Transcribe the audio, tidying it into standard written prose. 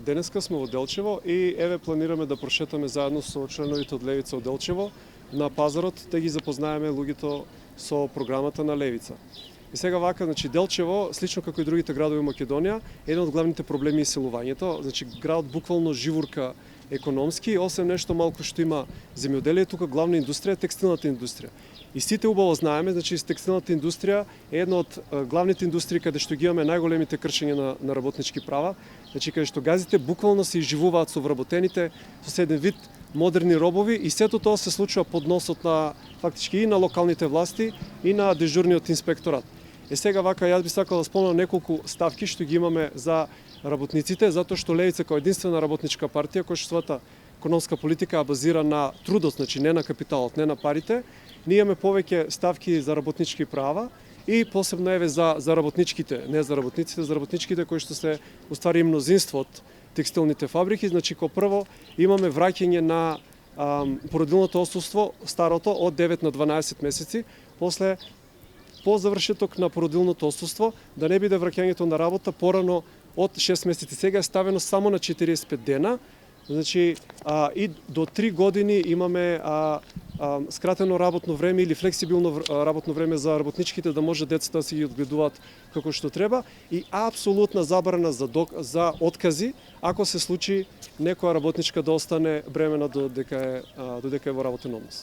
денеска сме во Делчево и еве планираме да прошетаме заедно со членовите од Левица од Делчево на пазарот да ги запознаеме луѓето со програмата на Левица. И сега вака, значи Делчево, слично како и другите градови во Македонија, еден од главните проблеми е иселувањето. Значи градот буквално живурка економски, освен нешто малку што има земјоделие, тука главна индустрија е текстилната индустрија. И сите убаво знаеме, значи текстилната индустрија е една од главните индустрии каде што ги имаме најголемите кршења на работнички права, значи каде што газите буквално се изживуваат со вработените, со еден вид модерни робови и сето тоа се случува под носот на фактички и на локалните власти и на дежурниот инспекторат. Сега вака јас би сакал да спомнам неколку ставки што ги имаме за работниците, затоа што Левица како единствена работничка партија која што својата економска политика базира на трудот, значи не на капиталот, не на парите, ние имаме повеќе ставки за работнички права и посебно еве за работничките, не за работниците, за работничките кои што се уствари мнозинство од текстилните фабрики. Значи ко прво имаме враќање на породилното отсуство старото од 9 на 12 месеци, после по завршеток на породилното отсуство да не биде враќањето на работа порано од 6 месеци. Сега е ставено само на 45 дена. Значи и до 3 години имаме скратено работно време или флексибилно работно време за работничките да може децата да си ги одгледуваат како што треба и апсолутна забрана за откази ако се случи некоја работничка да остане бремена додека е во работен однос.